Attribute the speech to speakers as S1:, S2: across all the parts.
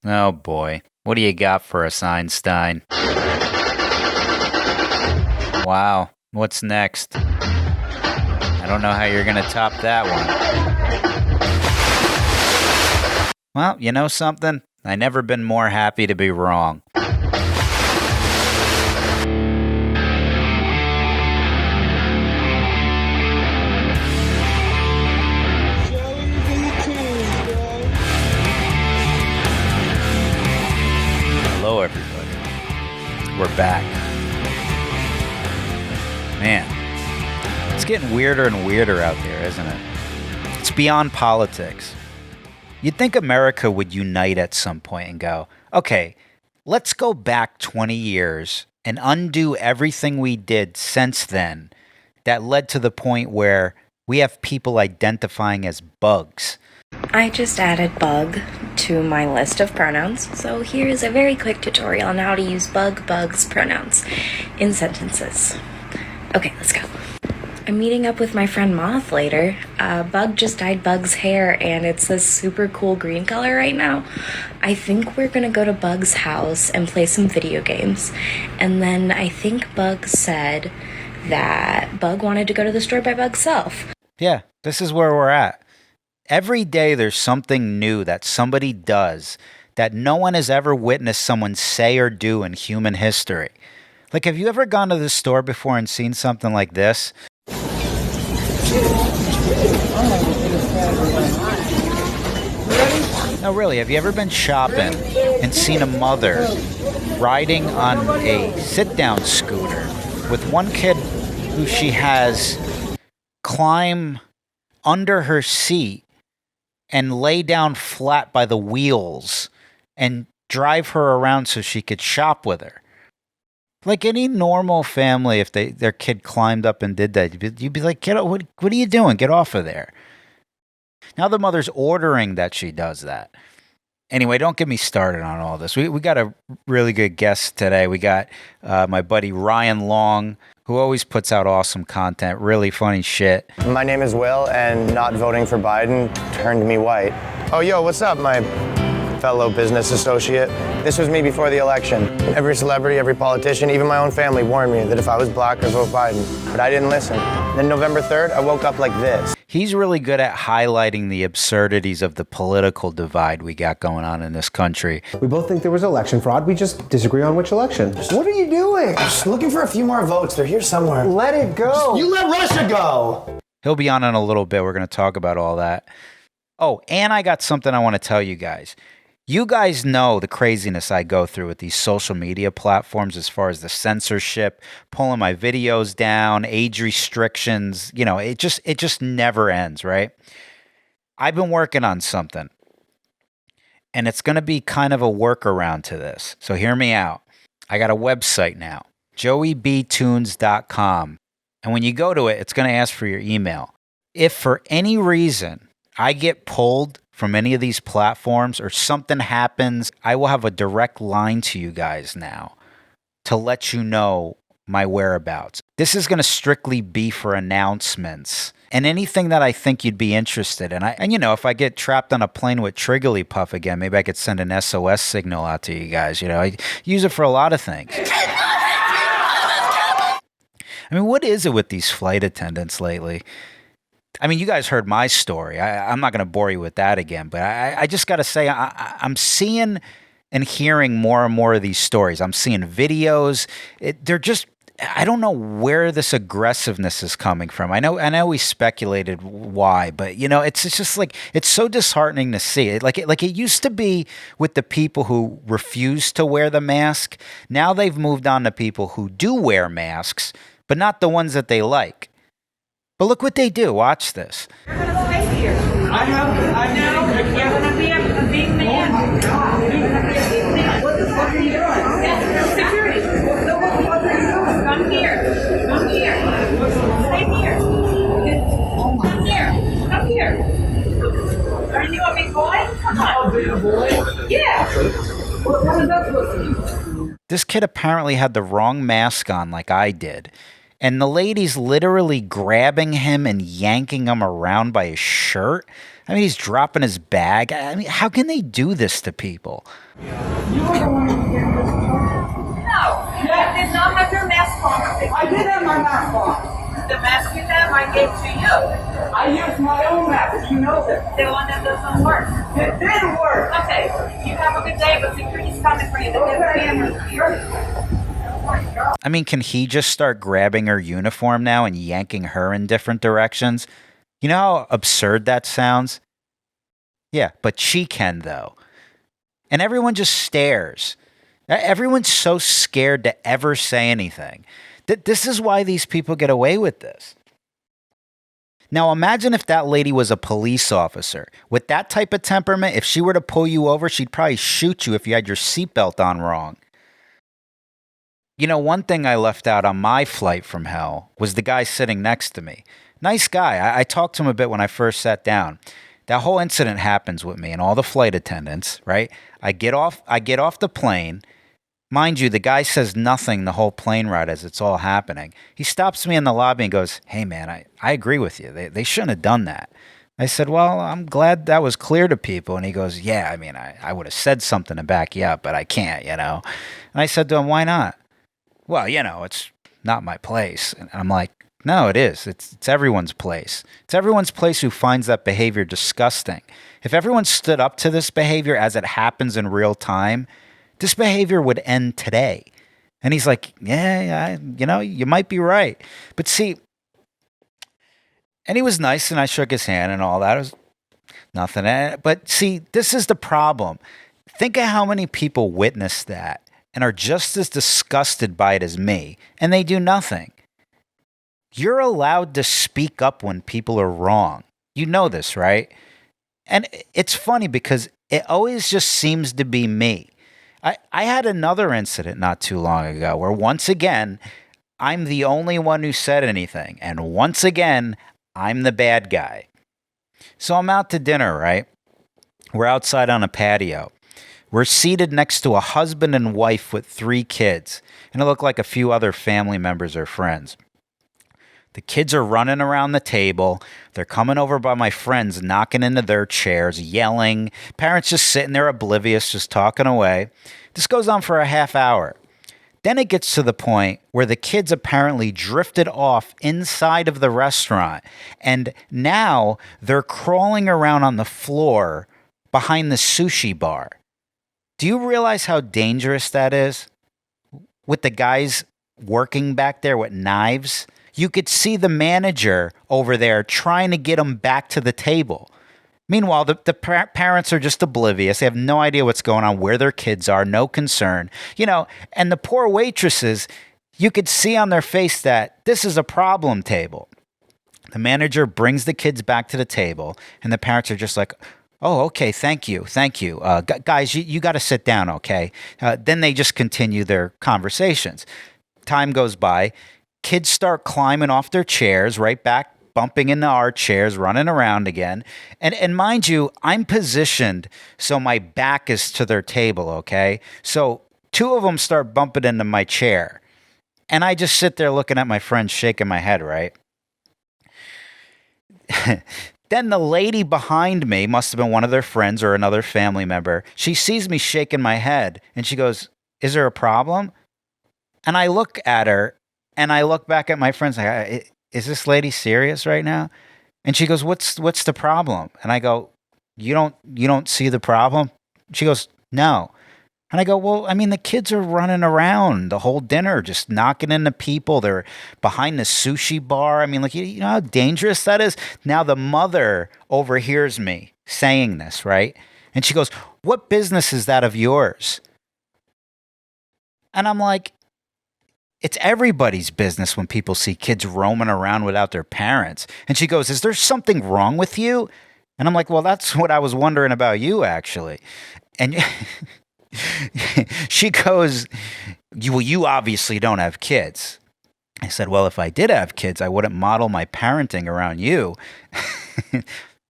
S1: Oh boy. What do you got for us, Einstein? Wow. What's next? I don't know how you're going to top that one. Well, you know something? I've never been more happy to be wrong. Hello, everybody. We're back. Man, it's getting weirder and weirder out there, isn't it? It's beyond politics. You'd think America would unite at some point and go, okay, let's go back 20 years and undo everything we did since then that led to the point where we have people identifying as bugs.
S2: I just added bug to my list of pronouns, so here's a very quick tutorial on how to use bugs, pronouns in sentences. Okay, let's go. I'm meeting up with my friend Moth later. Bug just dyed Bug's hair, and it's this super cool green color right now. I think we're gonna go to Bug's house and play some video games. And then I think Bug said that Bug wanted to go to the store by Bug's self.
S1: Yeah, this is where we're at. Every day there's something new that somebody does that no one has ever witnessed someone say or do in human history. Like, have you ever gone to the store before and seen something like this? No, really, have you ever been shopping and seen a mother riding on a sit-down scooter with one kid who she has climb under her seat and lay down flat by the wheels and drive her around so she could shop with her? Like any normal family, if their kid climbed up and did that, you'd be like, what are you doing? Get off of there. Now the mother's ordering that she does that. Anyway, don't get me started on all this. We got a really good guest today. We got my buddy Ryan Long, who always puts out awesome content, really funny shit.
S3: My name is Will, and not voting for Biden turned me white. Oh, yo, what's up, my fellow business associate? This was me before the election. Every celebrity, every politician, even my own family warned me that if I was black, I'd vote Biden. But I didn't listen. Then November 3rd, I woke up like this.
S1: He's really good at highlighting the absurdities of the political divide we got going on in this country.
S4: We both think there was election fraud. We just disagree on which election. What are you doing?
S3: Just looking for a few more votes. They're here somewhere.
S4: Let it go.
S3: You let Russia go.
S1: He'll be on in a little bit. We're going to talk about all that. Oh, and I got something I want to tell you guys. You guys know the craziness I go through with these social media platforms as far as the censorship, pulling my videos down, age restrictions. You know, it just never ends, right? I've been working on something, and it's going to be kind of a workaround to this. So hear me out. I got a website now, joeybtoonz.com. And when you go to it, it's going to ask for your email. If for any reason I get pulled from any of these platforms or something happens, I will have a direct line to you guys now to let you know my whereabouts. This is going to strictly be for announcements and anything that I think you'd be interested in. And you know, if I get trapped on a plane with Trigglypuff again, maybe I could send an SOS signal out to you guys. You know, I use it for a lot of things. I mean, what is it with these flight attendants lately? I mean, you guys heard my story. I'm not going to bore you with that again, but I just got to say, I'm seeing and hearing more and more of these stories. I'm seeing videos. They're just, I don't know where this aggressiveness is coming from. I know we speculated why, but you know, it's just like, it's so disheartening to see it. Like it used to be with the people who refuse to wear the mask. Now they've moved on to people who do wear masks, but not the ones that they like. But look what they do. Watch this.
S5: I know. You're gonna be a big man. What the fuck are you doing? Security. What the fuck are you doing? Come here. Come here. Stay here. Come here. Come here. Are you a big boy? Come on. A big boy? Yeah. What is that supposed to mean?
S1: This kid apparently had the wrong mask on like I did. And the lady's literally grabbing him and yanking him around by his shirt. I mean, he's dropping his bag. I mean, how can they do this to people?
S5: You were the one who gave this charge. No, you did not have your mask on. I did have my mask on. The mask you have, I gave to you. I used my own mask. You know that. The one that doesn't work. It did work. Okay, you have a good day, but security's coming for you. The camera's here.
S1: I mean, can he just start grabbing her uniform now and yanking her in different directions? You know how absurd that sounds? Yeah, but she can, though. And everyone just stares. Everyone's so scared to ever say anything. This is why these people get away with this. Now, imagine if that lady was a police officer. With that type of temperament, if she were to pull you over, she'd probably shoot you if you had your seatbelt on wrong. You know, one thing I left out on my flight from hell was the guy sitting next to me. Nice guy. I talked to him a bit when I first sat down. That whole incident happens with me and all the flight attendants, right? I get off the plane. Mind you, the guy says nothing the whole plane ride as it's all happening. He stops me in the lobby and goes, "Hey, man, I agree with you. They shouldn't have done that." I said, "Well, I'm glad that was clear to people." And he goes, "Yeah, I mean, I would have said something to back you up, but I can't, you know." And I said to him, "Why not?" "Well, you know, it's not my place." And I'm like, "No, it is. It's everyone's place. It's everyone's place who finds that behavior disgusting. If everyone stood up to this behavior as it happens in real time, this behavior would end today." And he's like, yeah, you know, you might be right. But see, and he was nice and I shook his hand and all that. It was nothing. But see, this is the problem. Think of how many people witness that and are just as disgusted by it as me, and they do nothing. You're allowed to speak up when people are wrong. You know this, right? And it's funny because it always just seems to be me. I had another incident not too long ago where once again, I'm the only one who said anything. And once again, I'm the bad guy. So I'm out to dinner, right? We're outside on a patio. We're seated next to a husband and wife with 3 kids. And it looked like a few other family members or friends. The kids are running around the table. They're coming over by my friends, knocking into their chairs, yelling. Parents just sitting there oblivious, just talking away. This goes on for a half hour. Then it gets to the point where the kids apparently drifted off inside of the restaurant. And now they're crawling around on the floor behind the sushi bar. Do you realize how dangerous that is? With the guys working back there with knives, you could see the manager over there trying to get them back to the table. Meanwhile, the parents are just oblivious. They have no idea what's going on, where their kids are, no concern. You know, and the poor waitresses, you could see on their face that this is a problem table. The manager brings the kids back to the table, and the parents are just like, "Oh, okay, thank you. Guys, you got to sit down, okay?" Then they just continue their conversations. Time goes by. Kids start climbing off their chairs, right back, bumping into our chairs, running around again. And mind you, I'm positioned so my back is to their table, okay? So 2 of them start bumping into my chair. And I just sit there looking at my friends, shaking my head, right? Then the lady behind me, must have been one of their friends or another family member, she sees me shaking my head and she goes, "Is there a problem?" And I look at her and I look back at my friends like, "Is this lady serious right now?" And she goes, What's the problem?" And I go, you don't see the problem?" She goes, "No." And I go, "Well, I mean, the kids are running around the whole dinner, just knocking into people. They're behind the sushi bar. I mean, like, you know how dangerous that is?" Now the mother overhears me saying this, right? And she goes, "What business is that of yours?" And I'm like, it's everybody's business when people see kids roaming around without their parents. And she goes, "Is there something wrong with you?" And I'm like, "Well, that's what I was wondering about you, actually." And she goes, you obviously don't have kids." I said, "Well, if I did have kids, I wouldn't model my parenting around you." Of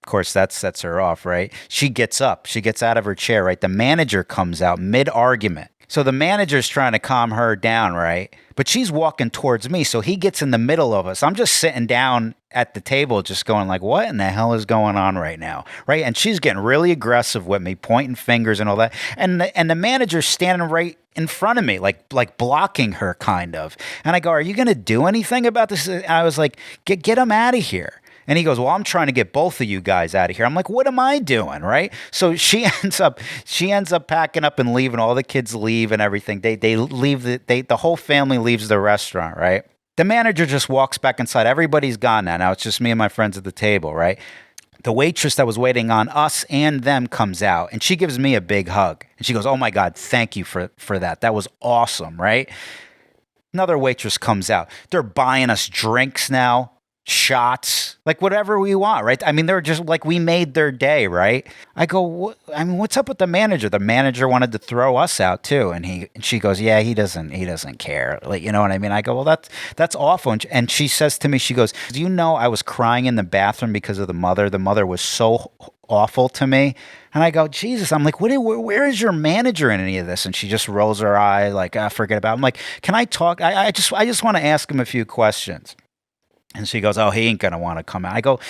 S1: course, that sets her off, right? She gets up. She gets out of her chair, right? The manager comes out mid-argument. So the manager's trying to calm her down, right? But she's walking towards me, so he gets in the middle of us. I'm just sitting down at the table just going like, what in the hell is going on right now, right? And she's getting really aggressive with me, pointing fingers and all that. And the manager's standing right in front of me, like blocking her kind of. And I go, are you going to do anything about this? And I was like, get him out of here. And he goes, well, I'm trying to get both of you guys out of here. I'm like, what am I doing, right? So she ends up packing up and leaving. All the kids leave and everything. They leave. The whole family leaves the restaurant, right? The manager just walks back inside. Everybody's gone now. Now it's just me and my friends at the table, right? The waitress that was waiting on us and them comes out, and she gives me a big hug. And she goes, oh, my God, thank you for that. That was awesome, right? Another waitress comes out. They're buying us drinks now. Shots, like whatever we want, right? I mean, they're just like, we made their day, right? I go, what's up with the manager? The manager wanted to throw us out too, and she goes, yeah, he doesn't care, like, you know what I mean? I go, well, that's awful. And she says to me, she goes, do you know I was crying in the bathroom because of the mother? The mother was so awful to me. And I go, Jesus, I'm like, where is your manager in any of this? And she just rolls her eye, like, forget about it. I'm like, can I talk? I just want to ask him a few questions. And she goes, oh, he ain't going to want to come out. I go,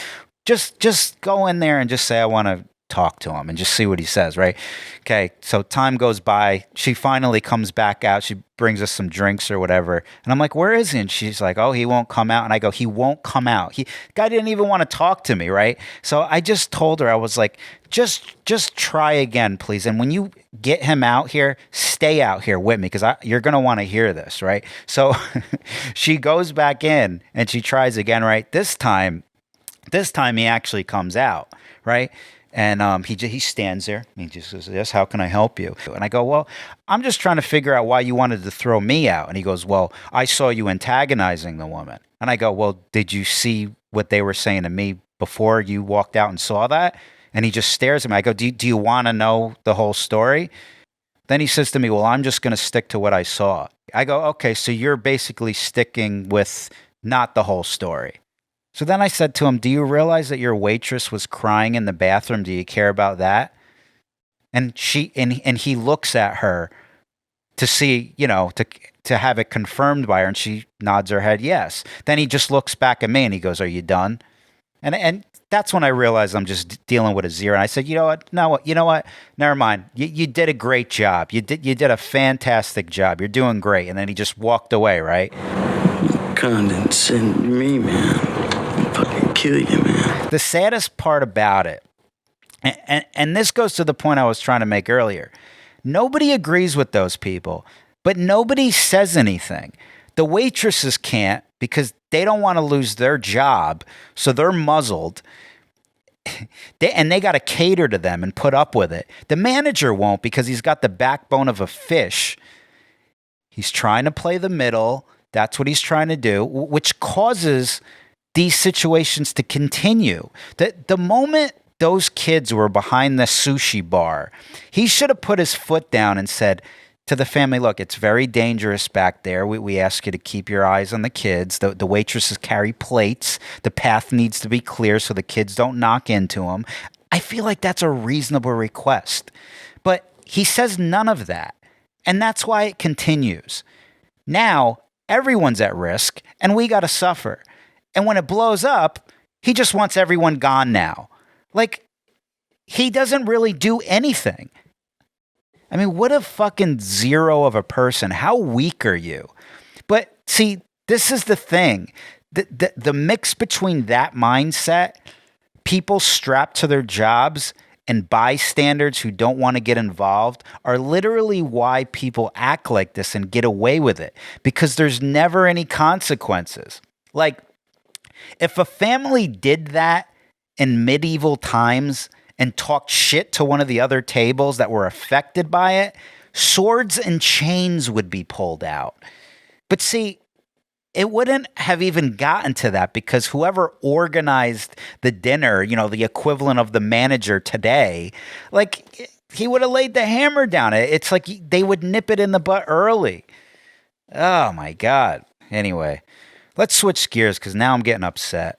S1: just go in there and just say I want to talk to him and just see what he says, right? Okay, so time goes by. She finally comes back out. She brings us some drinks or whatever. And I'm like, where is he? And she's like, oh, he won't come out. And I go, he won't come out. Guy didn't even want to talk to me, right? So I just told her, I was like, just try again, please. And when you get him out here, stay out here with me because you're going to want to hear this, right? So she goes back in and she tries again, right? This time he actually comes out, right? And he stands there. He just says, yes, how can I help you? And I go, well, I'm just trying to figure out why you wanted to throw me out. And he goes, well, I saw you antagonizing the woman. And I go, well, did you see what they were saying to me before you walked out and saw that? And he just stares at me. I go, do you want to know the whole story? Then he says to me, well, I'm just going to stick to what I saw. I go, okay, so you're basically sticking with not the whole story. So then I said to him, do you realize that your waitress was crying in the bathroom? Do you care about that? And he looks at her to see, to have it confirmed by her, and she nods her head yes. Then he just looks back at me and he goes, are you done? And that's when I realized I'm just dealing with a zero. And I said, you know what? Never mind. You did a great job. You did a fantastic job. You're doing great. And then he just walked away, right?
S6: Condescend me, man. Fucking kill you, man.
S1: The saddest part about it, and this goes to the point I was trying to make earlier, nobody agrees with those people, but nobody says anything. The waitresses can't because they don't want to lose their job, so they're muzzled. They got to cater to them and put up with it. The manager won't because he's got the backbone of a fish. He's trying to play the middle. That's what he's trying to do, which causes these situations to continue. The moment those kids were behind the sushi bar, he should have put his foot down and said to the family, look, it's very dangerous back there. We ask you to keep your eyes on the kids. The waitresses carry plates. The path needs to be clear so the kids don't knock into them. I feel like that's a reasonable request. But he says none of that. And that's why it continues. Now, everyone's at risk, and we got to suffer. And when it blows up, he just wants everyone gone now. Like, he doesn't really do anything. I mean, what a fucking zero of a person. How weak are you? But see, this is the thing. The mix between that mindset, people strapped to their jobs, and bystanders who don't want to get involved are literally why people act like this and get away with it. Because there's never any consequences. Like, if a family did that in medieval times and talked shit to one of the other tables that were affected by it, swords and chains would be pulled out. But see, it wouldn't have even gotten to that because whoever organized the dinner, the equivalent of the manager today, like, he would have laid the hammer down. It's like they would nip it in the butt early. Oh my God. Anyway, let's switch gears because now I'm getting upset.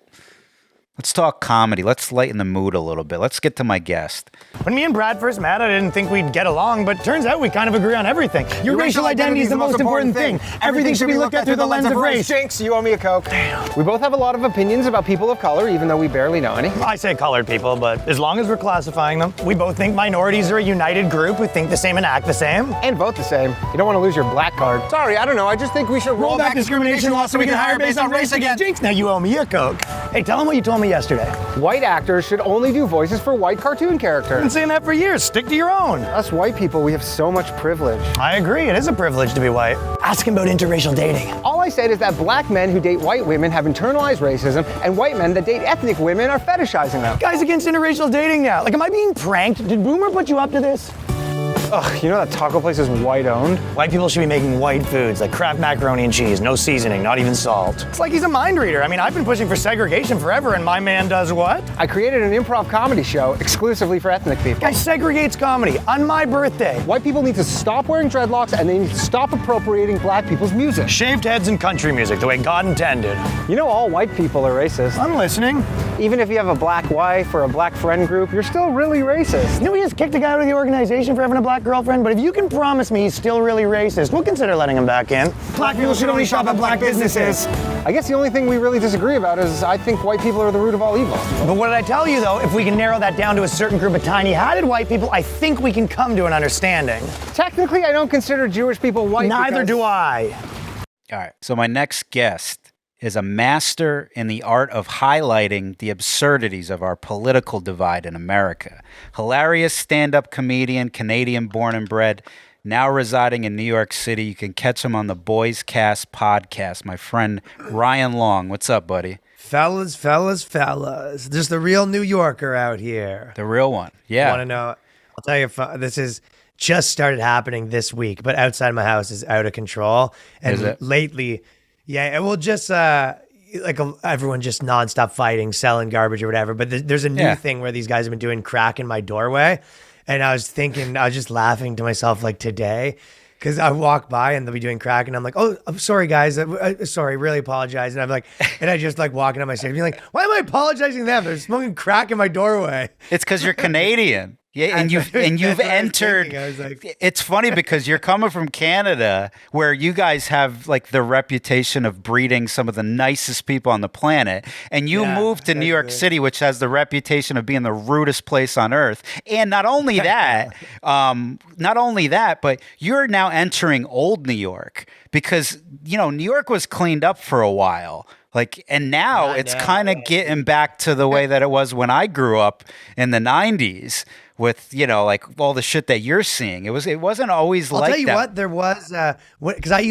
S1: Let's talk comedy. Let's lighten the mood a little bit. Let's get to my guest.
S3: When me and Brad first met, I didn't think we'd get along, but turns out we kind of agree on everything. Your racial identity is the most important thing. Everything should be looked at through the lens of race.
S4: Jinx, you owe me a Coke. We both have a lot of opinions about people of color, even though we barely know any.
S3: I say colored people, but as long as we're classifying them, we both think minorities are a united group who think the same and act the same.
S4: And vote the same. You don't want to lose your black card. Sorry, I don't know. I just think we should roll back
S3: discrimination laws so we can hire based on race again. Jinx, now you owe me a Coke. Hey, tell them what you told me yesterday.
S4: White actors should only do voices for white cartoon
S3: I've
S4: characters.
S3: been saying that for years. Stick to your own.
S4: Us white people, we have so much privilege.
S3: I agree. It is a privilege to be white. Ask him about interracial dating.
S4: All I said is that black men who date white women have internalized racism, and white men that date ethnic women are fetishizing them.
S3: Guys against interracial dating now. Like, am I being pranked? Did Boomer put you up to this?
S4: Ugh, you know that taco place is white owned?
S3: White people should be making white foods like Kraft macaroni and cheese, no seasoning, not even salt. It's like he's a mind reader. I mean, I've been pushing for segregation forever, and my man does what?
S4: I created an improv comedy show exclusively for ethnic people.
S3: Guy segregates comedy on my birthday.
S4: White people need to stop wearing dreadlocks, and they need to stop appropriating black people's music.
S3: Shaved heads and country music, the way God intended.
S4: You know all white people are racist.
S3: I'm listening.
S4: Even if you have a black wife or a black friend group, you're still really racist.
S3: You know, we just kicked a guy out of the organization for having a black girlfriend, but if you can promise me he's still really racist, we'll consider letting him back in. Black people should only shop at black businesses.
S4: I guess the only thing we really disagree about is I think white people are the root of all evil.
S3: But what did I tell you, though? If we can narrow that down to a certain group of tiny-hatted white people, I think we can come to an understanding.
S4: Technically, I don't consider Jewish people white.
S3: Neither do I.
S1: All right. So my next guest is a master in the art of highlighting the absurdities of our political divide in America. Hilarious stand-up comedian, Canadian born and bred, now residing in New York City. You can catch him on the Boys Cast podcast. My friend Ryan Long. What's up, buddy?
S7: Fellas. Just the real New Yorker out here.
S1: The real one. Yeah.
S7: Want to know? I'll tell you, this is just started happening this week, but outside my house is out of control. And
S1: Is it?
S7: lately, yeah, it will just everyone just nonstop fighting, selling garbage or whatever. But there's a new thing where these guys have been doing crack in my doorway. And I was just laughing to myself like today. Because I walk by and they'll be doing crack, and I'm like, "Oh, I'm sorry, guys. Sorry, really apologize." And I'm like, and I just like walking on my stairs, being like, "Why am I apologizing to them? They're smoking crack in my doorway."
S1: It's because you're Canadian. Yeah, and you've entered.
S7: I was like,
S1: It's funny because you're coming from Canada, where you guys have like the reputation of breeding some of the nicest people on the planet, and you moved to New York City, which has the reputation of being the rudest place on earth. And not only that, but you're now entering old New York because New York was cleaned up for a while. And now it's kind of getting back to the way that it was when I grew up in the 90s with, all the shit that you're seeing. It wasn't always like that.
S7: I'll tell you what, there was, because I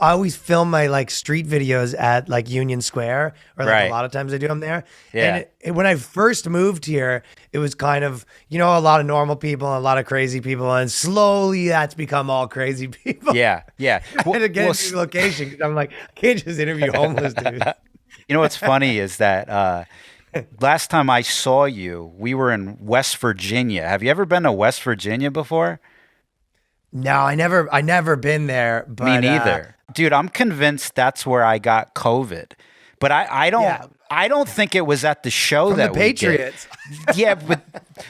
S7: always film my street videos at Union Square, or a lot of times I do them there.
S1: Yeah.
S7: And when I first moved here, it was kind of, a lot of normal people and a lot of crazy people. And slowly that's become all crazy people.
S1: Yeah.
S7: I had to get a new location because I'm like, I can't just interview homeless dudes.
S1: What's funny is that last time I saw you, we were in West Virginia. Have you ever been to West Virginia before?
S7: No, I never been there. But,
S1: me neither. Dude, I'm convinced that's where I got COVID. But I don't think it was at the show
S7: From
S1: that
S7: the Patriots.
S1: We did. Yeah, but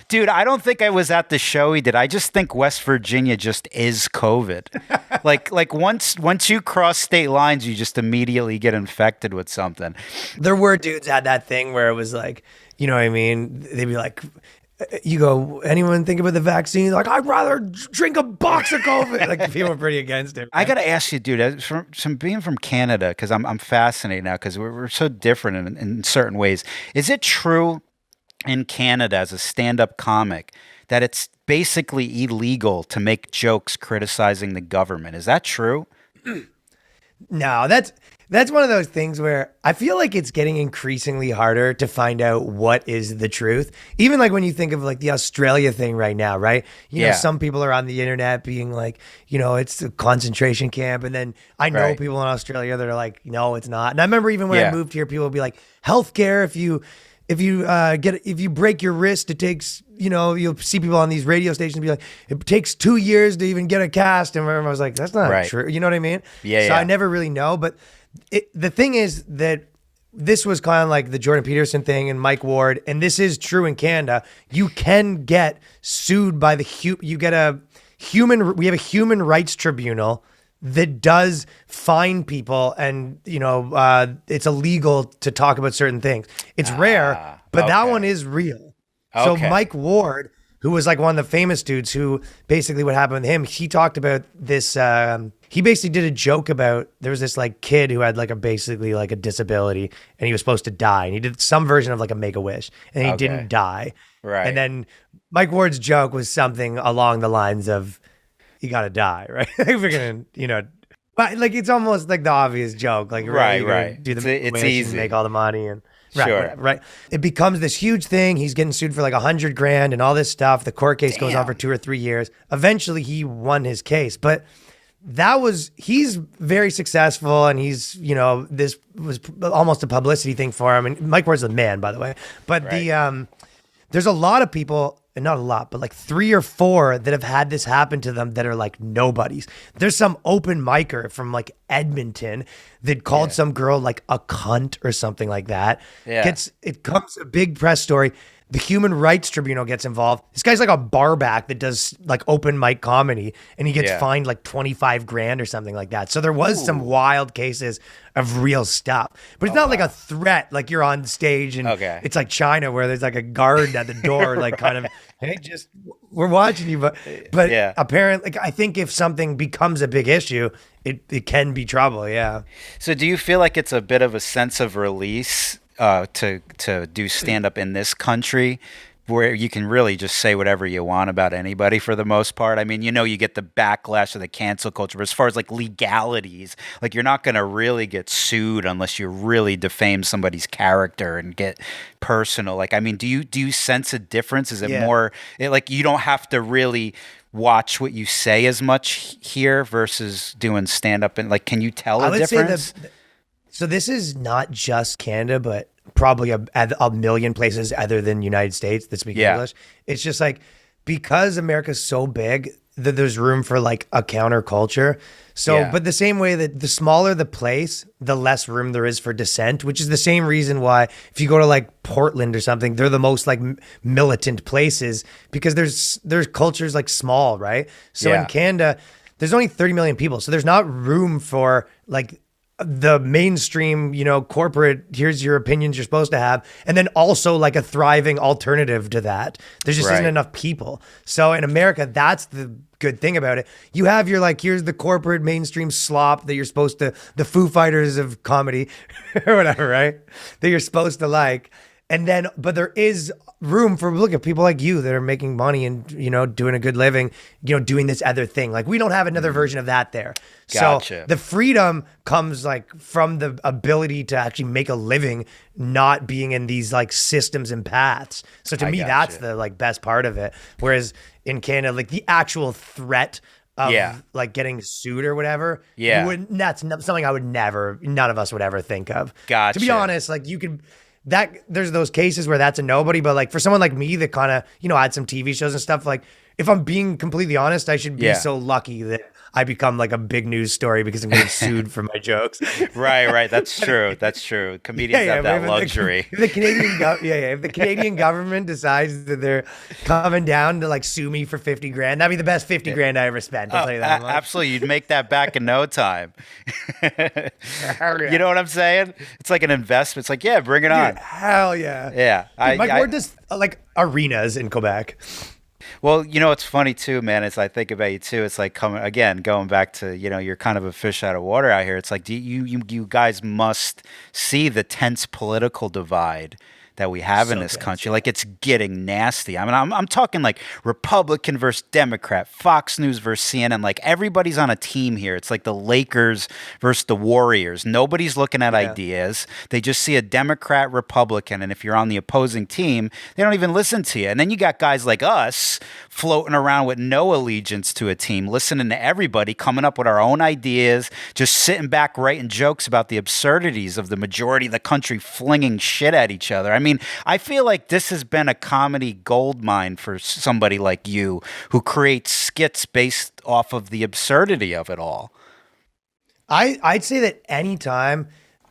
S1: dude, I don't think I was at the show he did. I just think West Virginia just is COVID. like once you cross state lines, you just immediately get infected with something.
S7: There were dudes had that thing where it was like, you know what I mean? They'd be like, you go, anyone think about the vaccine? Like, I'd rather drink a box of COVID. People were pretty against it. Right?
S1: I got to ask you, dude, from being from Canada, because I'm fascinated now because we're so different in certain ways. Is it true in Canada as a stand-up comic that it's basically illegal to make jokes criticizing the government? Is that true?
S7: No, that's one of those things where I feel like it's getting increasingly harder to find out what is the truth. Even when you think of the Australia thing right now, right? You know, some people are on the internet being like, it's a concentration camp. And then I know people in Australia that are like, no, it's not. And I remember even when I moved here, people would be like, healthcare, if you break your wrist, it takes, you'll see people on these radio stations be like, it takes 2 years to even get a cast. And I was like, that's not true. You know what I mean?
S1: Yeah.
S7: So I never really know. But the thing is that this was kind of like the Jordan Peterson thing and Mike Ward, and this is true in Canada. You can get sued by we have a human rights tribunal that does fine people, and it's illegal to talk about certain things. It's rare, but that one is real. So Mike Ward, who was like one of the famous dudes, who basically what happened with him, he talked about this. He basically did a joke about, there was this like kid who had like basically like a disability, and he was supposed to die, and he did some version of like a Make-A-Wish, and he didn't die.
S1: Right.
S7: And then Mike Ward's joke was something along the lines of, "You gotta die," right? We're gonna, but like it's almost like the obvious joke, like
S1: right.
S7: Do the
S1: It's
S7: wish
S1: easy.
S7: and make all the money and.
S1: Sure.
S7: Right. It becomes this huge thing. He's getting sued for like $100,000 and all this stuff. The court case goes on for 2 or 3 years. Eventually he won his case, but he's very successful, and he's, this was almost a publicity thing for him. And Mike Ward's a man, by the way, but there's a lot of people, and not a lot, but like 3 or 4 that have had this happen to them that are like nobodies. There's some open micer from like Edmonton that called some girl like a cunt or something like that.
S1: Yeah.
S7: It comes a big press story. The Human Rights Tribunal gets involved. This guy's like a barback that does like open mic comedy, and he gets fined like 25 grand or something like that. So there was some wild cases of real stuff, but it's not like a threat. Like you're on stage and it's like China where there's like a guard at the door, like kind of, hey, just we're watching you. But apparently, like, I think if something becomes a big issue, it can be trouble. Yeah.
S1: So do you feel like it's a bit of a sense of release to do stand up in this country, where you can really just say whatever you want about anybody for the most part? I mean, you get the backlash of the cancel culture, but as far as like legalities, like you're not going to really get sued unless you really defame somebody's character and get personal. Like, I mean, do you sense a difference? Is it more like you don't have to really watch what you say as much here versus doing stand up, and like, can you tell a difference?
S7: So this is not just Canada, but probably a million places other than United States that speak English. It's just like, because America's so big that there's room for like a counterculture. So, but the same way that the smaller the place, the less room there is for dissent, which is the same reason why if you go to like Portland or something, they're the most like militant places, because there's cultures like small, right? So in Canada, there's only 30 million people. So there's not room for like the mainstream, corporate, here's your opinions you're supposed to have, and then also like a thriving alternative to that. There just isn't enough people. So in America, that's the good thing about it. You have your like, here's the corporate mainstream slop that you're supposed to, the Foo Fighters of comedy or whatever, right? That you're supposed to like. And then, but there is room for, look at people like you that are making money and, doing a good living, doing this other thing. Like, we don't have another version of that there.
S1: Gotcha.
S7: So the freedom comes like from the ability to actually make a living, not being in these like systems and paths. So to me, that's the like best part of it. Whereas in Canada, like the actual threat of like getting sued or whatever, that's something I would never, none of us would ever think of.
S1: Gotcha.
S7: To be honest, like you could, there's those cases where that's a nobody, but like for someone like me that kind of, had some TV shows and stuff, like if I'm being completely honest, I should be so lucky that I become like a big news story because I'm getting sued for my jokes.
S1: Right. That's true. That's true. Comedians have that luxury.
S7: If the Canadian government decides that they're coming down to like sue me for 50 grand, that'd be the best 50 grand I ever spent. I'll tell you that much.
S1: Absolutely. You'd make that back in no time. You know what I'm saying? It's like an investment. It's like, bring it on.
S7: Hell yeah.
S1: Yeah.
S7: Mike Ward does like arenas in Quebec.
S1: Well, it's funny too, man. As I think about you too, it's like going back to, you're kind of a fish out of water out here. It's like, you guys must see the tense political divide that we have in this country. Like, it's getting nasty. I mean, I'm talking like Republican versus Democrat, Fox News versus CNN. Like, everybody's on a team here. It's like the Lakers versus the Warriors. Nobody's looking at ideas. They just see a Democrat, Republican, and if you're on the opposing team, they don't even listen to you. And then you got guys like us floating around with no allegiance to a team, listening to everybody, coming up with our own ideas, just sitting back writing jokes about the absurdities of the majority of the country flinging shit at each other. I mean, I feel like this has been a comedy goldmine for somebody like you who creates skits based off of the absurdity of it all.
S7: I'd say that anytime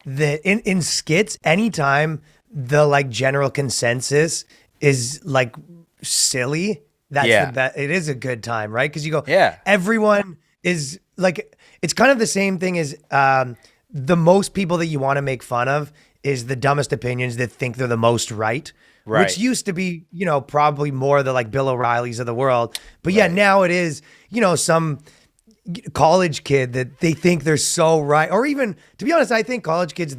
S7: that in skits, anytime the like general consensus is like silly, that's
S1: Yeah.
S7: the best. It is a good time, right? Because you go,
S1: Yeah.
S7: everyone is like, it's kind of the same thing as the most people that you want to make fun of is the dumbest opinions that think they're the most right.
S1: Right.
S7: Which used to be, you know, probably more the like Bill O'Reillys of the world. But yeah, now it is, you know, some college kid that they think they're so right. Or even, to be honest, I think college kids,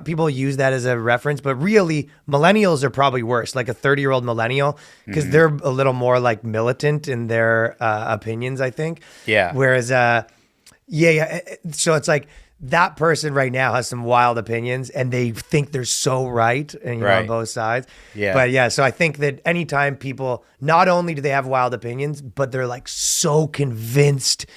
S7: people use that as a reference, but really millennials are probably worse, like a 30-year-old millennial, because they're a little more like militant in their opinions, I think.
S1: Yeah.
S7: Whereas, so it's like, that person right now has some wild opinions and they think they're so right and you know, on both sides.
S1: Yeah.
S7: But yeah, so I think that anytime people, not only do they have wild opinions, but they're like so convinced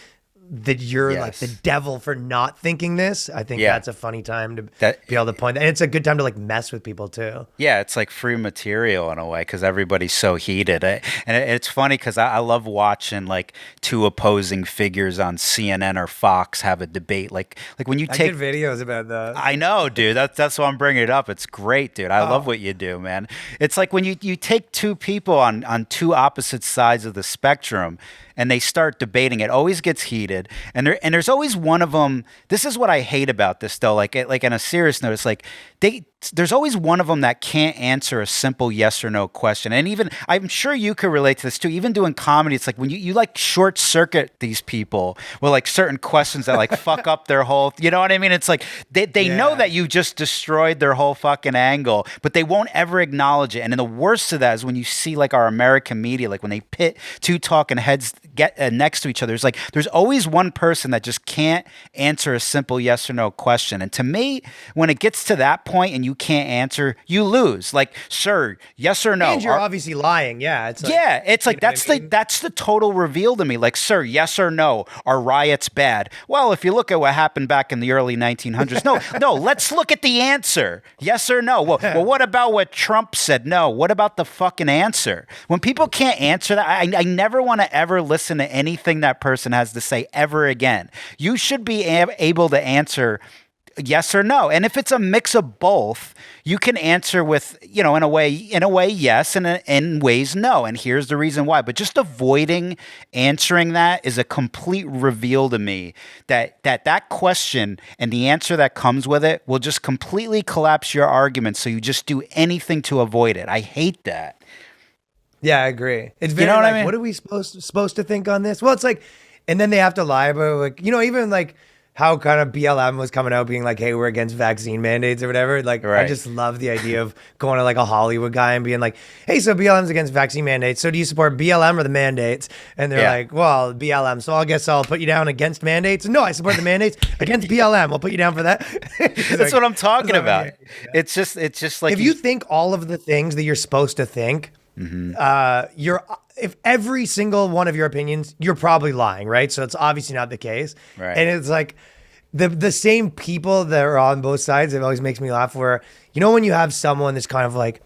S7: that you're like the devil for not thinking this. I think that's a funny time to be able to point that. And it's a good time to like mess with people too.
S1: Yeah, it's like free material in a way because everybody's so heated. And it's funny because I love watching like two opposing figures on CNN or Fox have a debate. Like when you take
S7: videos about that.
S1: I know, dude. That's why I'm bringing it up. It's great, dude. I love what you do, man. It's like when you take two people on two opposite sides of the spectrum and they start debating, it always gets heated. And there's always one of them. This is what I hate about this, though. Like on a serious note, it's like there's always one of them that can't answer a simple yes or no question. And even I'm sure you could relate to this too. Even doing comedy, it's like when you like short circuit these people with like certain questions that like fuck up their whole. You know what I mean? It's like they know that you just destroyed their whole fucking angle, but they won't ever acknowledge it. And then the worst of that is when you see like our American media, like when they pit two talking heads get next to each other. It's like there's always one person that just can't answer a simple yes or no question. And to me, when it gets to that point and you can't answer, you lose. Like, sir, yes or no.
S7: And you're obviously lying. Yeah. It's like,
S1: it's like that's that's the total reveal to me. Like, sir, yes or no, are riots bad? Well, if you look at what happened back in the early 1900s, no, let's look at the answer. Yes or no. Well, what about what Trump said? No. What about the fucking answer? When people can't answer that, I never want to ever listen to anything that person has to say ever again. You should be able to answer yes or no. And if it's a mix of both, you can answer with, you know, in a way, yes, and in ways, no. And here's the reason why. But just avoiding answering that is a complete reveal to me that question and the answer that comes with it will just completely collapse your argument. So you just do anything to avoid it. I hate that.
S7: Yeah, I agree. It's very,
S1: you know what
S7: like,
S1: I mean?
S7: What are we supposed to think on this? Well, it's like, and then they have to lie about, like, you know, even like how kind of BLM was coming out being like, hey, we're against vaccine mandates or whatever. Like, I just love the idea of going to like a Hollywood guy and being like, hey, so BLM's against vaccine mandates. So do you support BLM or the mandates? And they're like, well, BLM. So I guess I'll put you down against mandates. No, I support the mandates against BLM. I'll put you down for that.
S1: That's what I'm talking about. Yeah. It's just like,
S7: if you think all of the things that you're supposed to think, if every single one of your opinions, you're probably lying, right? So it's obviously not the case.
S1: Right.
S7: And it's like the same people that are on both sides, it always makes me laugh where, you know, when you have someone that's kind of like,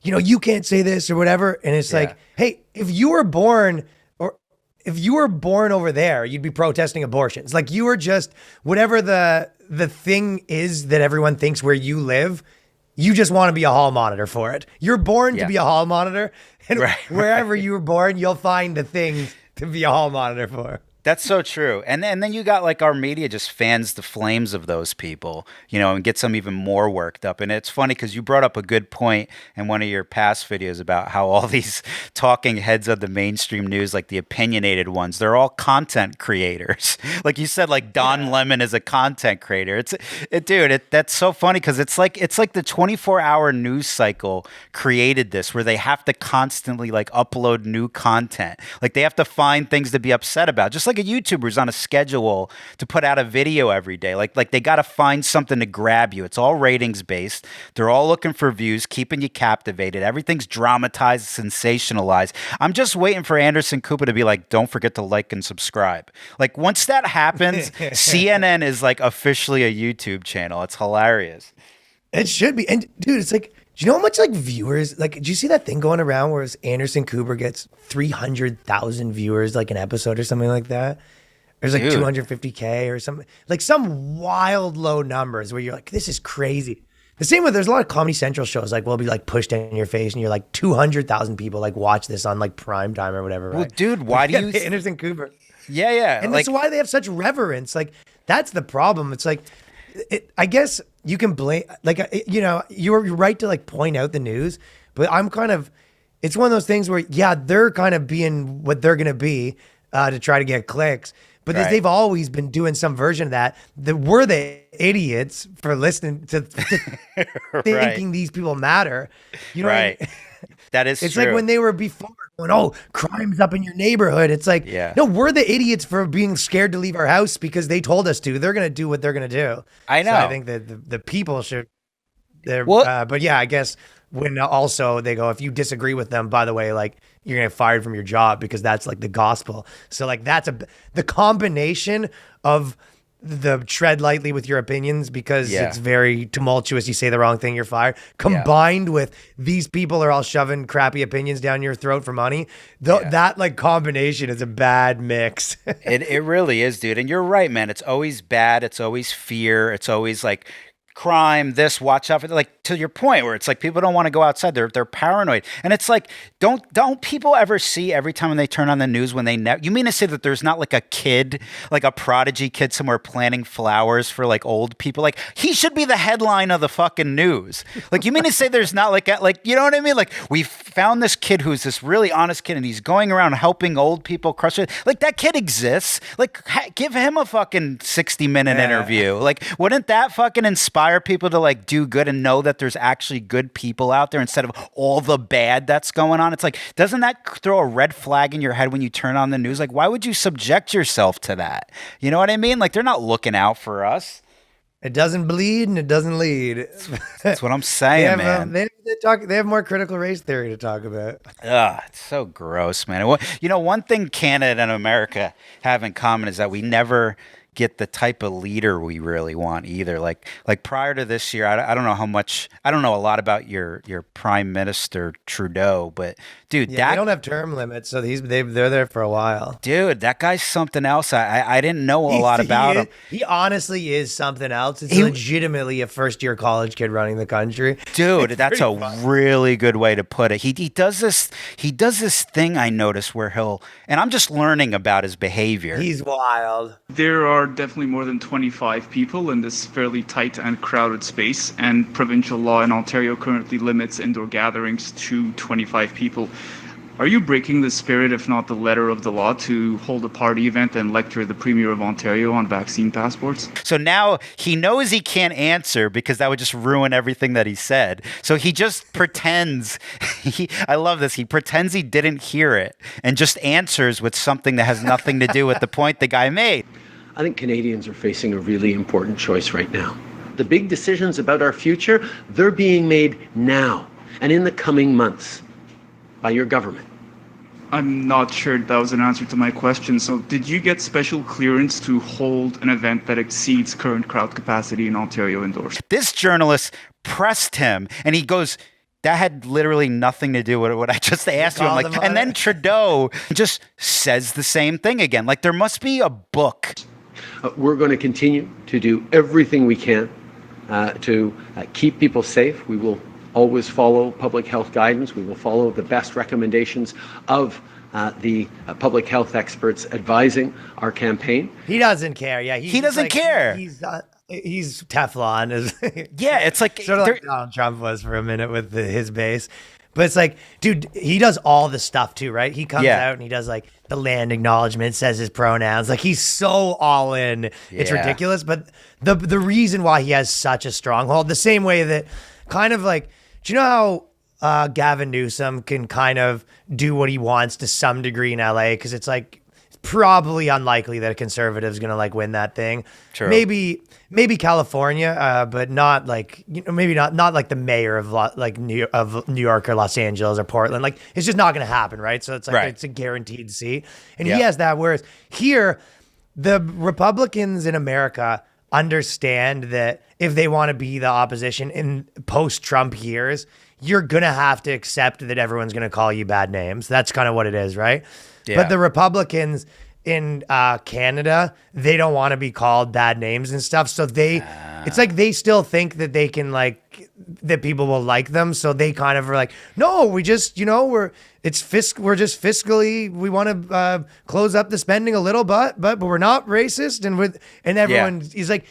S7: you know, you can't say this or whatever. And it's like, hey, if you were born over there, you'd be protesting abortions. Like you were just, whatever the thing is that everyone thinks where you live, you just want to be a hall monitor for it. You're born to be a hall monitor, and wherever you were born, you'll find the things to be a hall monitor for.
S1: That's so true. And then you got like our media just fans the flames of those people, you know, and gets them even more worked up. And it's funny because you brought up a good point in one of your past videos about how all these talking heads of the mainstream news, like the opinionated ones, they're all content creators. Like you said, like Don Lemon is a content creator. That's so funny because it's like the 24-hour news cycle created this where they have to constantly like upload new content. Like they have to find things to be upset about. Just like a YouTuber's on a schedule to put out a video every day. Like they got to find something to grab you. It's all ratings based. They're all looking for views, keeping you captivated. Everything's dramatized, sensationalized. I'm just waiting for Anderson Cooper to be like, don't forget to like and subscribe. Like once that happens, CNN is like officially a YouTube channel. It's hilarious.
S7: It should be. And dude, it's like, do you know how much like viewers, like, did you see that thing going around where Anderson Cooper gets 300,000 viewers like an episode or something like that? There's like
S1: Dude.
S7: 250K or something, like some wild low numbers where you're like, this is crazy. The same with, there's a lot of Comedy Central shows like will be like pushed in your face and you're like 200,000 people like watch this on like prime time or whatever, right?
S1: Well, dude, why do you?
S7: Anderson Cooper.
S1: Yeah.
S7: And
S1: like,
S7: that's why they have such reverence. Like, that's the problem. It's like, I guess you can blame, like, you know, you're right to like point out the news, but I'm kind of, it's one of those things where, yeah, they're kind of being what they're going to be to try to get clicks. But
S1: Right.
S7: they've always been doing some version of that. We're the idiots for listening to thinking these people matter. You know what I
S1: right.
S7: mean?
S1: That is
S7: It's
S1: true.
S7: like when they were before going, oh, crime's up in your neighborhood. It's like,
S1: Yeah.
S7: no, we're the idiots for being scared to leave our house because they told us to. They're going to do what they're going to do.
S1: I know.
S7: So I think that the people should.
S1: Well-
S7: But yeah, I guess when also they go, if you disagree with them, by the way, like you're going to get fired from your job because that's like the gospel. So like the combination of the tread lightly with your opinions because
S1: Yeah.
S7: it's very tumultuous. You say the wrong thing, you're fired. Combined with these people are all shoving crappy opinions down your throat for money. That like combination is a bad mix.
S1: It really is, dude. And you're right, man. It's always bad. It's always fear. It's always like crime, this, watch out for, like, to your point where it's like people don't want to go outside. They're paranoid. And it's like, don't people ever see every time when they turn on the news when they you mean to say that there's not like a kid, like a prodigy kid somewhere planting flowers for like old people? Like he should be the headline of the fucking news. Like you mean to say there's not like you know what I mean? Like we found this kid who's this really honest kid and he's going around helping old people crush it. Like that kid exists. Like give him a fucking 60-minute interview. Like wouldn't that fucking inspire people to like do good and know that there's actually good people out there instead of all the bad that's going on? It's like, doesn't that throw a red flag in your head when you turn on the news? Like, why would you subject yourself to that? You know what I mean? Like, they're not looking out for us.
S7: It doesn't bleed and it doesn't lead.
S1: That's what I'm saying, man.
S7: They have more critical race theory to talk about.
S1: Ugh, it's so gross, man. You know, one thing Canada and America have in common is that we never get the type of leader we really want either. Like prior to this year, I don't know how much, I don't know a lot about your Prime Minister Trudeau, but dude,
S7: Yeah, they don't have term limits, so they're there for a while.
S1: Dude, that guy's something else. I didn't know a lot about him.
S7: He honestly is something else. It's legitimately a first-year college kid running the country.
S1: Dude, that's a really good way to put it. He does this thing I noticed where and I'm just learning about his behavior.
S7: He's wild.
S8: There are definitely more than 25 people in this fairly tight and crowded space, and provincial law in Ontario currently limits indoor gatherings to 25 people. Are you breaking the spirit, if not the letter of the law, to hold a party event and lecture the Premier of Ontario on vaccine passports?
S1: So now he knows he can't answer because that would just ruin everything that he said. So he just pretends. I love this. He pretends he didn't hear it and just answers with something that has nothing to do with the point the guy made.
S9: I think Canadians are facing a really important choice right now. The big decisions about our future, they're being made now and in the coming months by your government.
S8: I'm not sure that was an answer to my question. So did you get special clearance to hold an event that exceeds current crowd capacity in Ontario indoors?
S1: This journalist pressed him and he goes, that had literally nothing to do with what I just asked you. I'm like, and then Trudeau just says the same thing again. Like there must be a book.
S9: We're going to continue to do everything we can to keep people safe. We will always follow public health guidance. We will follow the best recommendations of the public health experts advising our campaign.
S7: He doesn't care. Yeah,
S1: he doesn't care.
S7: He's Teflon.
S1: Yeah, it's like
S7: sort of like Donald Trump was for a minute with his base. But it's like, dude, he does all the stuff too, right? He comes out and he does like the land acknowledgement, says his pronouns. Like he's so all in. It's ridiculous. But the reason why he has such a stronghold, the same way that kind of like, do you know how Gavin Newsom can kind of do what he wants to some degree in LA? Because it's like probably unlikely that a conservative is going to like win that thing.
S1: True.
S7: Maybe California, but not like, you know, maybe not like the mayor of New York or Los Angeles or Portland. Like it's just not going to happen, right? So it's like it's a guaranteed seat, and he has that. Whereas here, the Republicans in America understand that if they want to be the opposition in post-Trump years, you're going to have to accept that everyone's going to call you bad names. That's kind of what it is, right? Yeah. But the Republicans in Canada, they don't want to be called bad names and stuff. So it's like they still think that they can like that people will like them. So they kind of are like, no, we just we're just fiscally we want to close up the spending a little, but we're not racist and everyone is like.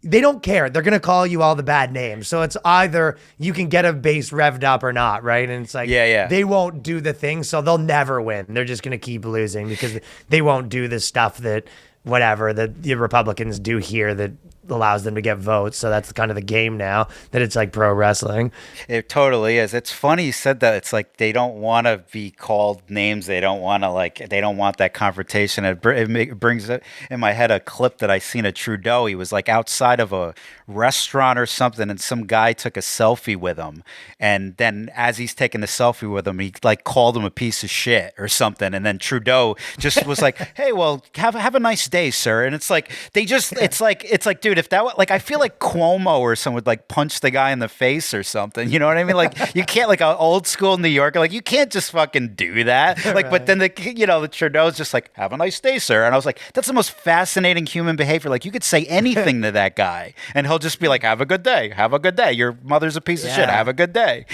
S7: They don't care. They're going to call you all the bad names. So it's either you can get a base revved up or not, right? And it's like, they won't do the thing, so they'll never win. They're just going to keep losing because they won't do the stuff that the Republicans do here that allows them to get votes. So that's kind of the game now, that it's like pro wrestling.
S1: It totally is. It's funny you said that. It's like they don't want to be called names. They don't want to they don't want that confrontation. It brings it in my head a clip that I seen of Trudeau. He was like outside of a restaurant or something, and some guy took a selfie with him. And then as he's taking the selfie with him, he like called him a piece of shit or something. And then Trudeau just was like, hey, well, have a nice day, sir. And it's like, it's like, dude, if that was like, I feel like Cuomo or someone would like punch the guy in the face or something. You know what I mean? Like you can't, like an old school New Yorker, like you can't just fucking do that. Like, right. But then the Trudeau's just like, have a nice day, sir. And I was like, that's the most fascinating human behavior. Like you could say anything to that guy and he'll just be like, have a good day. Have a good day. Your mother's a piece of shit. Have a good day.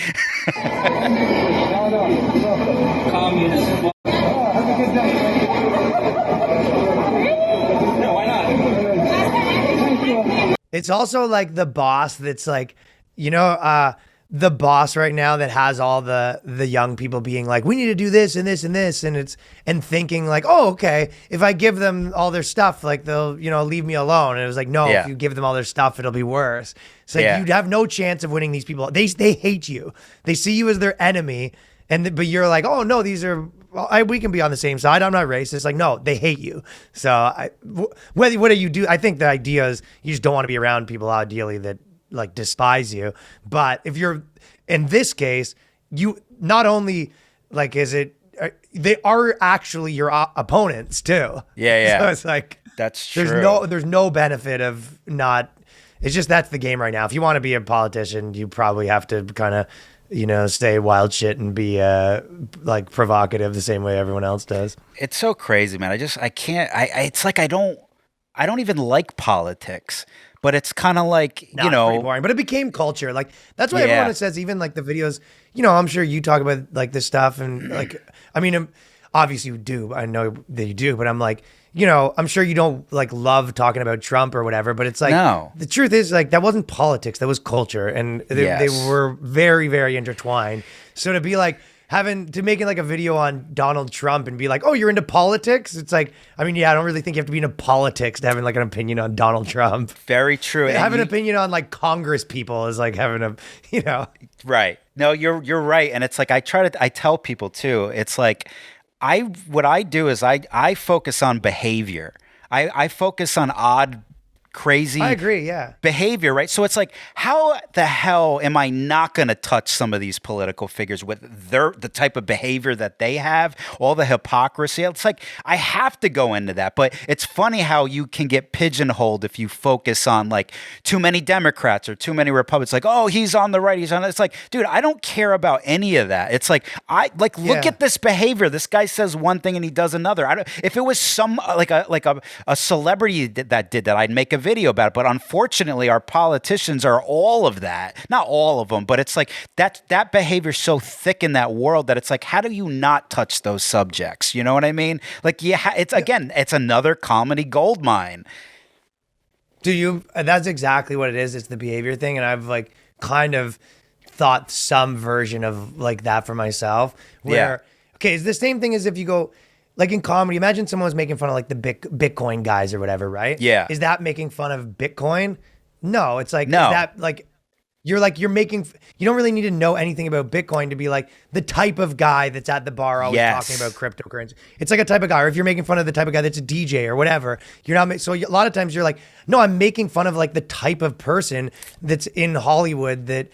S5: Communist. Have a good day. No, why not?
S7: It's also like the boss that's like, the boss right now that has all the young people being like, we need to do this and this and this, and thinking like, oh, okay, if I give them all their stuff, like they'll leave me alone. And it was like, no, if you give them all their stuff, it'll be worse. It's like you'd have no chance of winning these people. They hate you. They see you as their enemy, but you're like, oh no, these are. We can be on the same side. I'm not racist. Like, no, they hate you. So what do you do? I think the idea is you just don't want to be around people ideally that like despise you. But if you're in this case, you not only like, they are actually your opponents too.
S1: Yeah.
S7: So it's like,
S1: that's true.
S7: There's no benefit of not, it's just, that's the game right now. If you want to be a politician, you probably have to kind of, stay wild shit and be like provocative the same way everyone else does.
S1: It's so crazy, man. I can't. It's like I don't even like politics, but it's kind of like
S7: It's pretty boring. But it became culture. Like that's why everyone says, even like the videos. I'm sure you talk about like this stuff and like, I mean, obviously you do. I know that you do, but I'm like, I'm sure you don't like love talking about Trump or whatever, but it's like, no. The truth is like, that wasn't politics, that was culture. And they were very, very intertwined. So to be like, making like a video on Donald Trump and be like, oh, you're into politics? It's like, I mean, I don't really think you have to be into politics to having like an opinion on Donald Trump.
S1: Very true.
S7: Having an opinion on like Congress people is like having a,
S1: Right. No, you're right. And it's like, I tell people too, it's like, what I do is I focus on behavior. I focus on odd, crazy
S7: I agree, yeah.
S1: behavior, right? So it's like, how the hell am I not going to touch some of these political figures with the type of behavior that they have, all the hypocrisy? It's like, I have to go into that. But it's funny how you can get pigeonholed if you focus on like too many Democrats or too many Republicans. Like, oh, he's on the right, he's on. It's like, dude, I don't care about any of that. It's like, look at this behavior. This guy says one thing and he does another. If it was some like a celebrity that did that, I'd make a video about it. But unfortunately, our politicians are all of that. Not all of them, but it's like that behavior is so thick in that world that it's like, how do you not touch those subjects? You know what I mean? Like, it's another comedy gold mine.
S7: That's exactly what it is. It's the behavior thing. And I've like kind of thought some version of like that for myself where, okay, it's the same thing as if you go, like in comedy, imagine someone was making fun of like the Bitcoin guys or whatever, right?
S1: Yeah.
S7: Is that making fun of Bitcoin? No, it's like,
S1: no.
S7: Is that like, you don't really need to know anything about Bitcoin to be like the type of guy that's at the bar always talking about cryptocurrency. It's like a type of guy, or if you're making fun of the type of guy that's a DJ or whatever, you're not, so a lot of times you're like, no, I'm making fun of like the type of person that's in Hollywood that,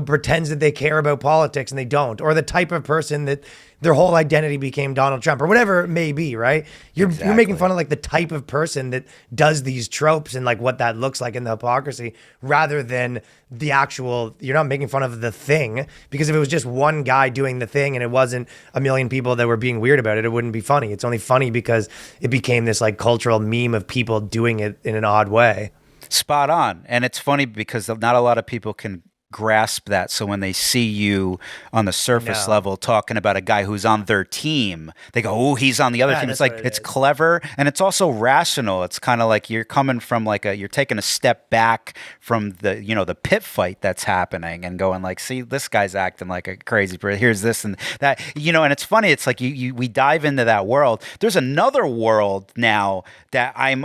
S7: pretends that they care about politics and they don't, or the type of person that their whole identity became Donald Trump or whatever it may be, right? You're making fun of like the type of person that does these tropes and like what that looks like in the hypocrisy rather than the actual, you're not making fun of the thing, because if it was just one guy doing the thing and it wasn't a million people that were being weird about it, it wouldn't be funny. It's only funny because it became this like cultural meme of people doing it in an odd way.
S1: Spot on. And it's funny because not a lot of people can grasp that. So when they see you on the surface level talking about a guy who's on their team, they go, oh, he's on the other team. It's like, it's clever. And it's also rational. It's kind of like you're coming from like you're taking a step back from the, the pit fight that's happening and going like, see, this guy's acting like a crazy person. Here's this and that, and it's funny. It's like we dive into that world. There's another world now that I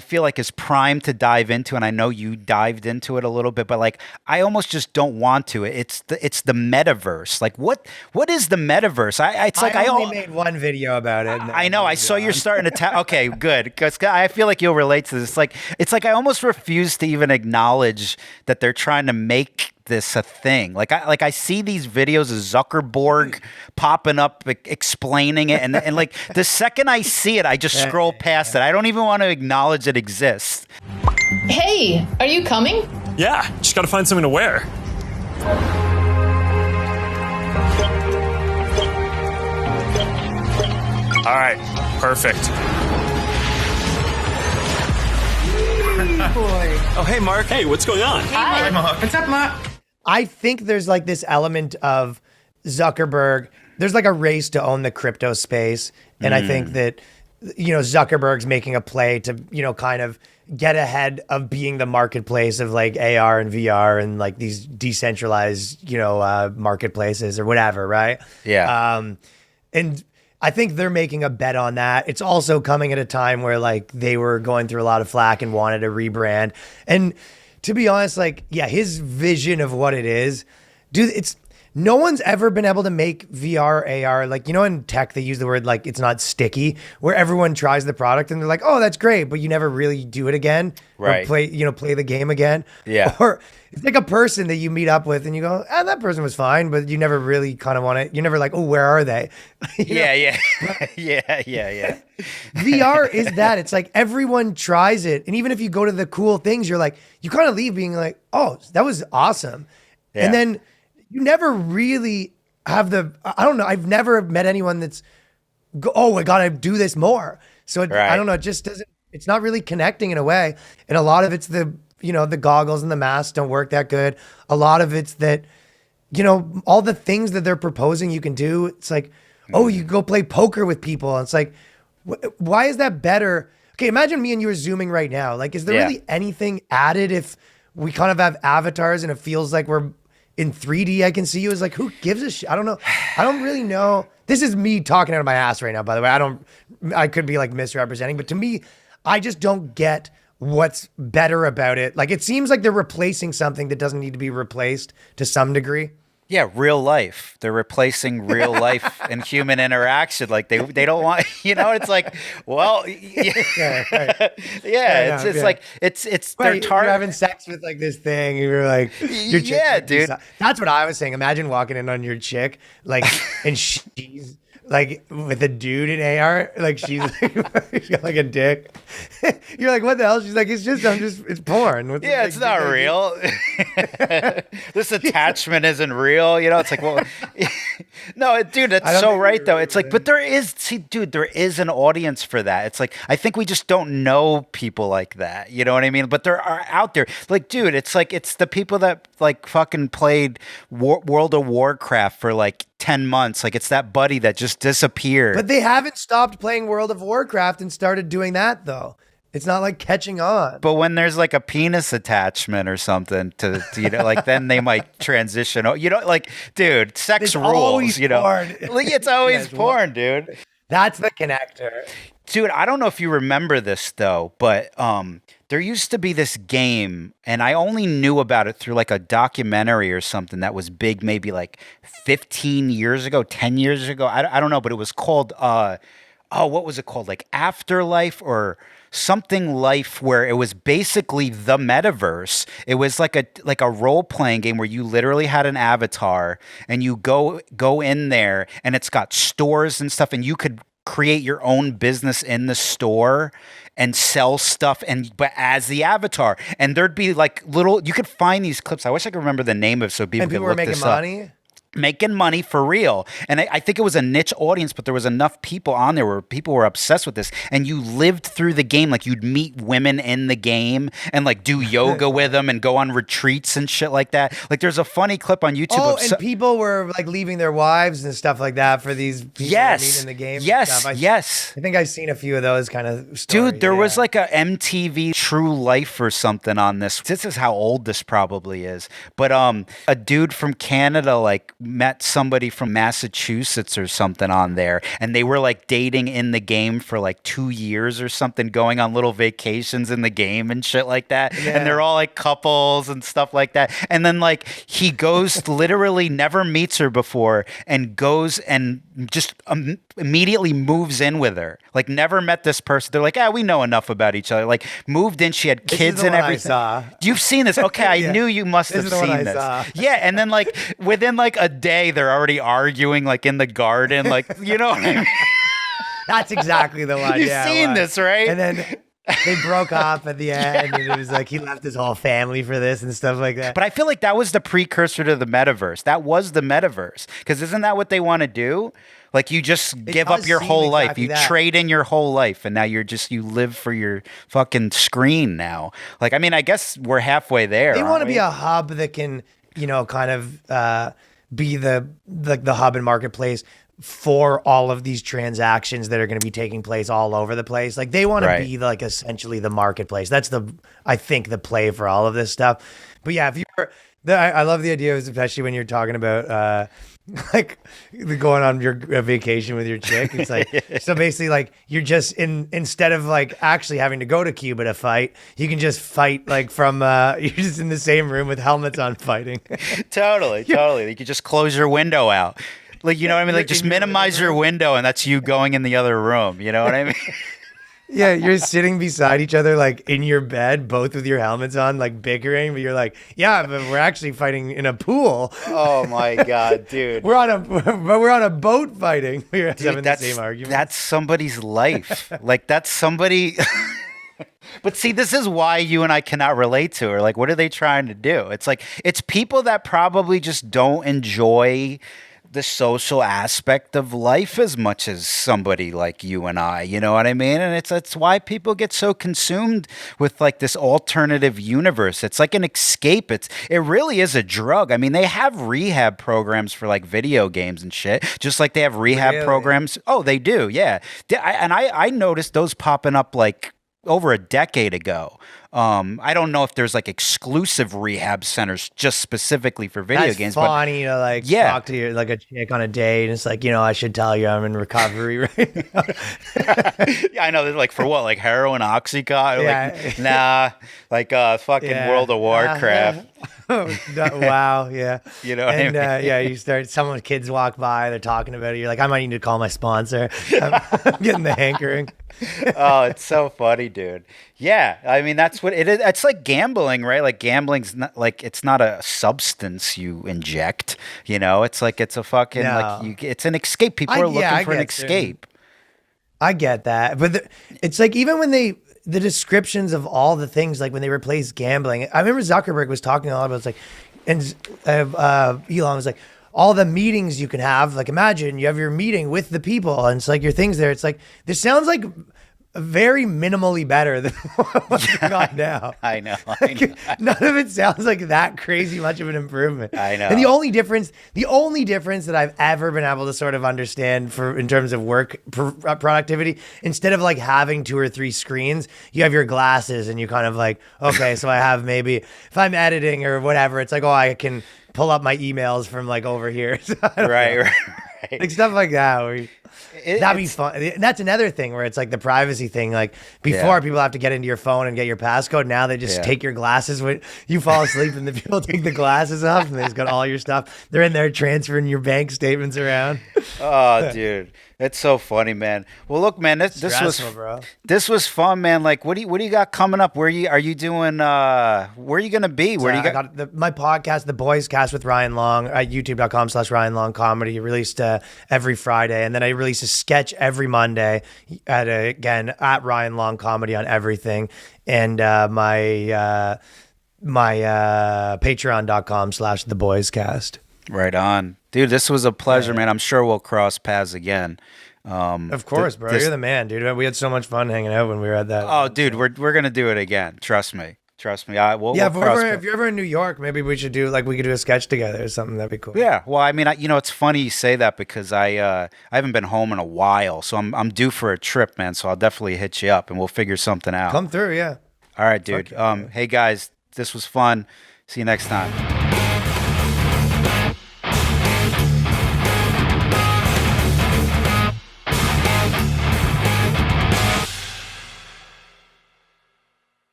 S1: feel like is primed to dive into. And I know you dived into it a little bit, but like I almost just don't want to. It's the metaverse. Like what is the metaverse? I
S7: only made one video about it.
S1: I know. I saw you're starting to okay, good, because I feel like you'll relate to this. It's like I almost refuse to even acknowledge that they're trying to make this a thing. Like I see these videos of Zuckerberg popping up explaining it, and like the second I see it, I just scroll past it. I don't even want to acknowledge it exists.
S10: Hey, are you coming?
S11: Yeah, just gotta find something to wear. All right, perfect. Oh, hey, Mark. Hey, what's going on?
S10: Hi.
S11: Mark.
S10: What's up, Mark?
S7: I think there's like this element of Zuckerberg. There's like a race to own the crypto space. And I think that, Zuckerberg's making a play to, kind of get ahead of being the marketplace of like AR and VR and like these decentralized, marketplaces or whatever. Right.
S1: Yeah.
S7: And I think they're making a bet on that. It's also coming at a time where like they were going through a lot of flack and wanted to rebrand. And to be honest, like, yeah, his vision of what it is, dude, no one's ever been able to make VR, AR, like, in tech, they use the word like it's not sticky, where everyone tries the product and they're like, oh, that's great, but you never really do it again.
S1: Right.
S7: Or play the game again.
S1: Yeah.
S7: Or it's like a person that you meet up with and you go, that person was fine, but you never really kind of want to, you're never like, oh, where are they?
S1: Yeah.
S7: VR is that. It's like everyone tries it. And even if you go to the cool things, you're like, you kind of leave being like, oh, that was awesome. Yeah. And then you never really have I don't know. I've never met anyone that's, oh, I got to do this more. So I don't know. It just doesn't, it's not really connecting in a way. And a lot of it's the goggles and the masks don't work that good. A lot of it's that, all the things that they're proposing you can do. It's like, oh, you go play poker with people. And it's like, why is that better? Okay, imagine me and you are Zooming right now. Like, is there really anything added if we kind of have avatars and it feels like we're in 3D? I can see you. It's like, who gives a shit? I don't know. I don't really know. This is me talking out of my ass right now, by the way. I could be like misrepresenting, but to me, I just don't get what's better about it. Like, it seems like they're replacing something that doesn't need to be replaced to some degree.
S1: Yeah, real life. They're replacing real life and human interaction. Like they don't want, it's like, well, yeah, right. It's like it's
S7: right, you're having sex with like this thing. And you're like, your chick,
S1: yeah, dude.
S7: That's what I was saying. Imagine walking in on your chick, like, and she's like with a dude in AR, like she's got like a dick. You're like, what the hell? She's like, it's porn.
S1: Yeah, it's not real. This attachment isn't real. It's like, well, no, dude, that's so right though. It's like, but there is an audience for that. It's like, I think we just don't know people like that. You know what I mean? But there are out there. Like, dude, it's like, it's the people that like fucking played World of Warcraft for like 10 months. Like, it's that buddy that just disappeared.
S7: But they haven't stopped playing World of Warcraft and started doing that though. It's not like catching on.
S1: But when there's like a penis attachment or something to like then they might transition. Like, dude, sex
S7: it's
S1: rules,
S7: porn.
S1: Like, it's always porn, dude.
S7: That's the connector.
S1: Dude, I don't know if you remember this though, but there used to be this game, and I only knew about it through like a documentary or something that was big maybe like 15 years ago, 10 years ago. I don't know, but it was called what was it called? Like Afterlife or something life, where it was basically the metaverse. It was like a role playing game where you literally had an avatar and you go in there and it's got stores and stuff and you could create your own business in the store and sell stuff but as the avatar. And there'd be like you could find these clips. I wish I could remember the name of it so people could look this up. Making money for real. And I think it was a niche audience, but there was enough people on there where people were obsessed with this. And you lived through the game. Like you'd meet women in the game and like do yoga with them and go on retreats and shit like that. Like there's a funny clip on YouTube.
S7: Oh, and people were like leaving their wives and stuff like that for these people to meet in the game.
S1: Yes.
S7: I think I've seen a few of those kind of stories.
S1: Dude, there was like a MTV True Life or something on this. This is how old this probably is. But a dude from Canada like met somebody from Massachusetts or something on there, and they were like dating in the game for like 2 years or something, going on little vacations in the game and shit like that. Yeah. And they're all like couples and stuff like that. And then like he goes literally never meets her before and goes and just immediately moves in with her. Like never met this person. They're like, we know enough about each other. Like moved in, she had kids and everything. You've seen this? Okay, I knew you must have seen this. Yeah, and then like within like a day, they're already arguing like in the garden, like you know what I mean?
S7: That's exactly the one.
S1: You've seen this, right?
S7: And then they broke up at the end, and it was like he left his whole family for this and stuff like that.
S1: But I feel like that was the precursor to the metaverse. That was the metaverse, because isn't that what they want to do? Like you just give up your whole life. You trade in your whole life, and now you live for your fucking screen now. Like, I mean, I guess we're halfway there.
S7: They want to be a hub that can, kind of be the hub and marketplace for all of these transactions that are going to be taking place all over the place. Like they want to be like essentially the marketplace. That's I think the play for all of this stuff. But yeah, if you're, I love the idea, especially when you're talking about like going on your vacation with your chick. It's like, so basically like you're just instead of like actually having to go to Cuba to fight, you can just fight like from, you're just in the same room with helmets on fighting.
S1: Totally. You could just close your window out. Like, you know what I mean? Like just minimize your window and that's you going in the other room. You know what I mean?
S7: Yeah, you're sitting beside each other, like in your bed, both with your helmets on, like bickering. But you're like, yeah, but we're actually fighting in a pool.
S1: Oh my god, dude!
S7: we're on a boat fighting. We're having the same argument.
S1: That's somebody's life. Like that's somebody. But see, this is why you and I cannot relate to her. Like, what are they trying to do? It's like it's people that probably just don't enjoy the social aspect of life as much as somebody like you and I, you know what I mean? And it's why people get so consumed with like this alternative universe. It's like an escape. It really is a drug. I mean, they have rehab programs for like video games and shit, just like they have rehab programs. Oh, they do. Yeah. And I noticed those popping up like over a decade ago. I don't know if there's like exclusive rehab centers just specifically for video games.
S7: That's funny to like talk to your, like a chick on a date and it's like, I should tell you I'm in recovery right now.
S1: Yeah, I know. They're like, for what? Like heroin, Oxycontin?
S7: Yeah.
S1: Like, nah, like fucking World of Warcraft.
S7: Wow, yeah.
S1: You know what I mean?
S7: Yeah, you start, kids walk by, they're talking about it. You're like, I might need to call my sponsor. I'm getting the hankering.
S1: Oh, it's so funny, dude. Yeah, I mean, that's what it is. It's like gambling, right? Like gambling's not like, it's not a substance you inject, it's like, it's a fucking, it's an escape. People are looking for an escape.
S7: I get that. But it's like, even when the descriptions of all the things, like when they replace gambling, I remember Zuckerberg was talking a lot about, it's like, and Elon was like, all the meetings you can have, like imagine you have your meeting with the people and it's like your things there. It's like, this sounds like very minimally better than what we got now.
S1: I know.
S7: None of it sounds like that crazy much of an improvement.
S1: I know.
S7: And the only difference that I've ever been able to sort of understand in terms of work productivity, instead of like having 2 or 3 screens, you have your glasses and you kind of like, okay, so I have maybe, if I'm editing or whatever, it's like, oh, I can pull up my emails from like over here.
S1: Right.
S7: Like stuff like that. Where that'd be fun. And that's another thing where it's like the privacy thing. Like before, people have to get into your phone and get your passcode. Now they just take your glasses when you fall asleep, and the people take the glasses off, and they just got all your stuff. They're in there transferring your bank statements around.
S1: Oh, dude. It's so funny, man. Well, look, man, this was
S7: Stressful, bro.
S1: this was fun, man. Like, what do you got coming up? Where are you doing? Where are you gonna be? Where do you
S7: I got my podcast, The Boys Cast with Ryan Long, at youtube.com/Ryan Long Comedy. Released every Friday, and then I release a sketch every Monday again at Ryan Long Comedy on everything, and my patreon.com/The Boys Cast.
S1: Right on, dude. This was a pleasure, man. I'm sure we'll cross paths again.
S7: Of course, bro. You're the man, dude. We had so much fun hanging out when we were at that.
S1: Oh, dude, we're gonna do it again. Trust me. We'll
S7: if
S1: cross
S7: you're ever in New York, maybe we should do we could do a sketch together or something. That'd be cool.
S1: Yeah. Well, I mean, it's funny you say that because I haven't been home in a while, so I'm due for a trip, man. So I'll definitely hit you up and we'll figure something out.
S7: Come through, yeah.
S1: All right, dude.
S7: Okay.
S1: Hey guys, this was fun. See you next time.